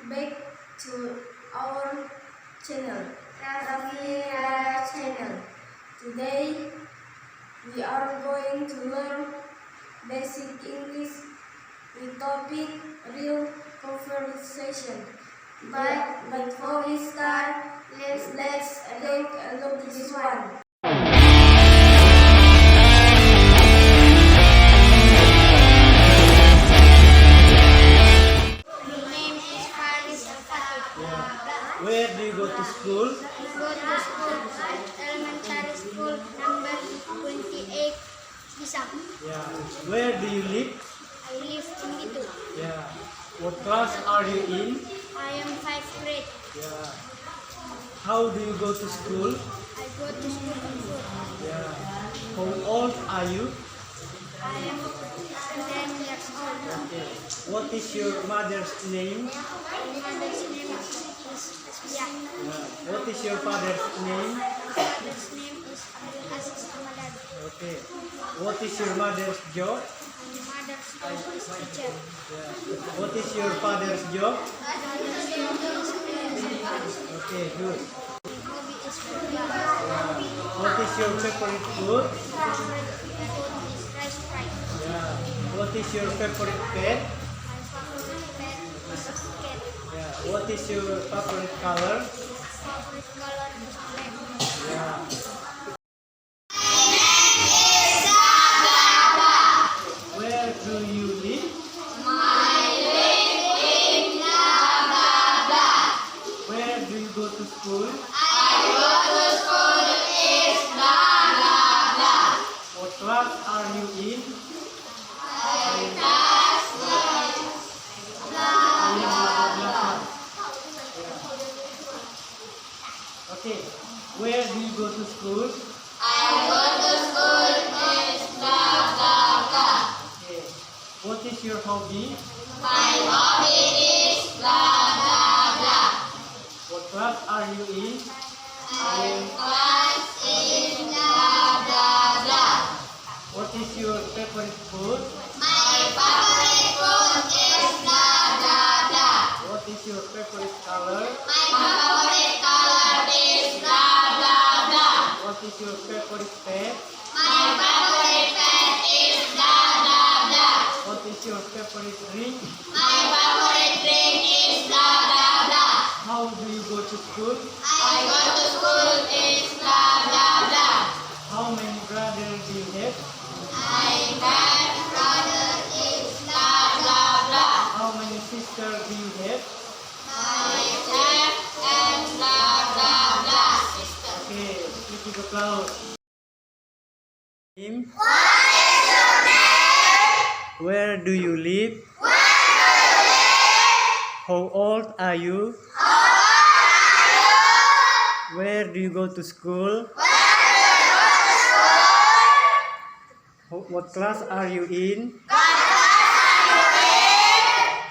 back to our channel, Raffi Rara channel. Today we are going to learn basic English with topic real conversation. But before we start, let's take a look at this one. Where do you go to school? Go to school at elementary school number 28 Bisang. Yeah. Where do you live? I live in Gitu. Yeah. What class are you in? I am 5th grade. Yeah. How do you go to school? I go to school on foot. Yeah. How old are you? I am 10 years old. Okay. What is your mother's name? My mother's name is Asbia. Yeah. What is your father's name? My father's name is Abdul Aziz Ramadan. Okay. What is your mother's job? My mother's job is teacher. Yeah. What is your father's job? My father's job is principal. Okay, good. My hobby is football. What is your favorite food? My favorite food is rice fry. Yeah. What is your favorite pet? My favorite pet is a cat. Yeah. What is your favorite color? Favorite color is black. Yeah. Where do you live? Where do you go to school? What class are you in? Okay. Where do you go to school? Okay. What is your hobby? What class are you in? What is your favorite food? What is your favorite color? What is your favorite pet? What is your favorite drink? How do you go to school? How many brothers do you have? How many sisters do you have? Okay, give it applause. Where do you live? How old are you? Where do you go to school? What class are you in?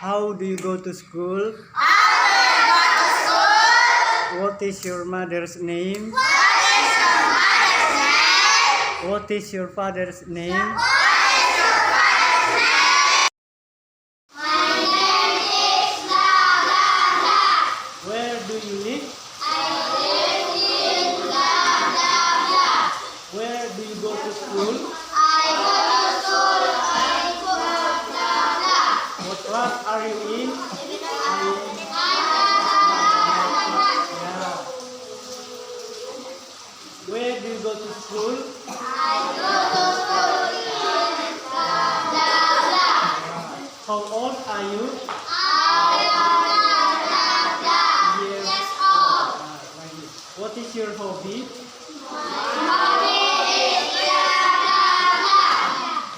How do you go to school? What is your mother's name? What is your father's name? Where do you live? Where do you go to school? What class are you in? Yeah. Where do you go to school? How old are you? Years old. What is your hobby?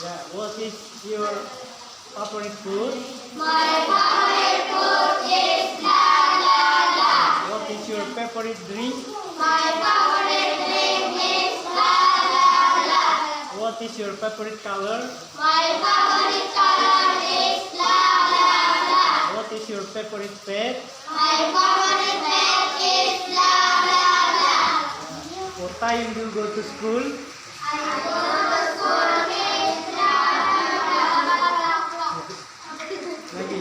Yeah. What is your favorite food? What is your favorite drink? What is your favorite color? What is your favorite pet? What time do you go to school? Lagi.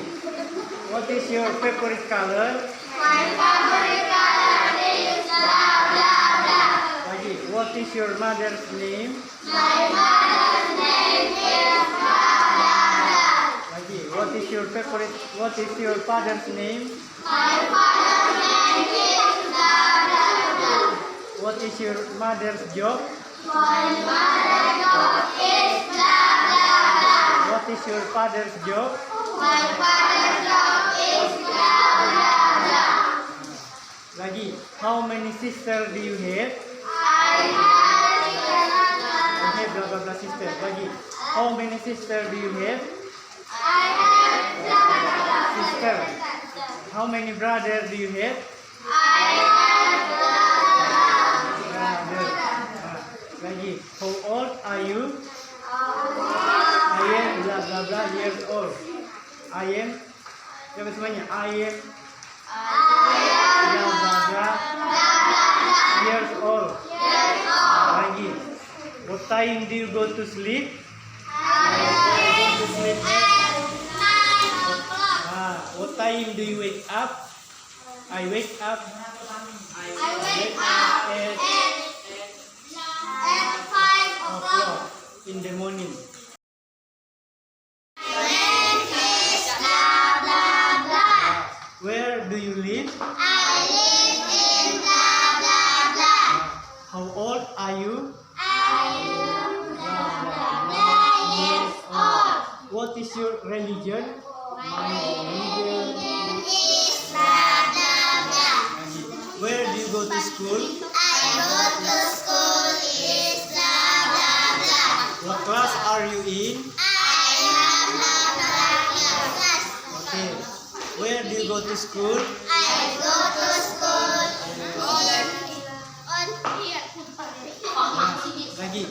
What is your favorite color? My favorite color is blah blah blah. Lagi. What is your mother's name? My mother's name is blah blah blah. Lagi. What is your favorite? What is your father's name? My father's name is blah blah blah. What is your mother's job? My mother's job is blah blah blah. What is your father's job? My father's job is blah blah blah. Lagi. How many sisters do you have? I have I have blah blah blah sisters. Lagi. How many sisters do you have? I have blah blah blah. Sister. How many brothers do you have? I have blah Brother. Lagi. How old are you? blah. I am blah blah blah years old. I am. Siapa semuanya? I am blah blah blah years old. Lagi. What time do you go to sleep? Go to sleep at what time do you wake up? I wake up. I wake up at at 5 o'clock. in the morning. When is blah blah blah. Where do you live? I live in blah blah blah. How old are you? I am blah blah blah years old. What is your religion? My religion is blah blah blah. Where do you go to school? I go to school is blah blah blah. What class are you in? I have blah blah blah class. Okay. Where do you go to school? I go to school on here. Lagi.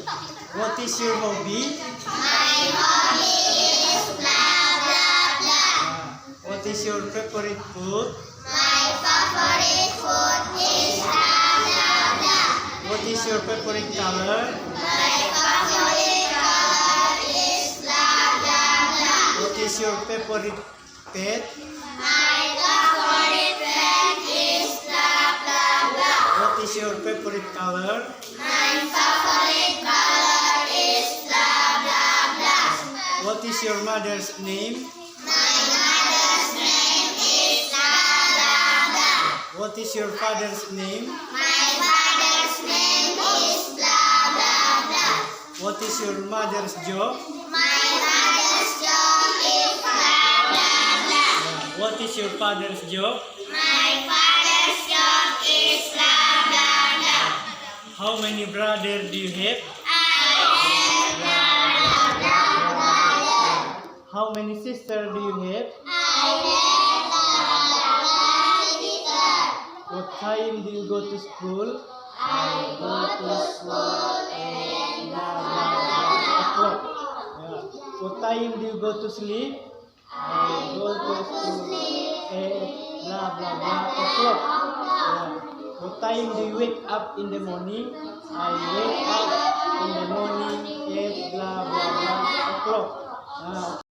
What is your hobby? My hobby is blah blah blah. What is your favorite food? My favorite food is blah blah blah. What is your favorite color? My favorite color is blah blah blah. What is your favorite pet? My favorite pet is blah blah blah. What is your favorite color? My favorite color is blah blah blah. What is your mother's name? My mother's name is blah blah blah. What is your father's name? My father's name is blah blah blah. What is your mother's job? My mother's job is blah blah blah. What is your father's job? My father's job is blah blah blah. How many brothers do you have? I have blah blah blah blah. How many sisters do you have? I have blah blah blah sister. What time do you go to school? I go to school at blah blah blah. O'clock. Yeah. What time do you go to sleep? I Go to school at blah blah blah o'clock. Yeah. What time do you wake up in the morning? I wake up in the morning at blah blah blah o'clock.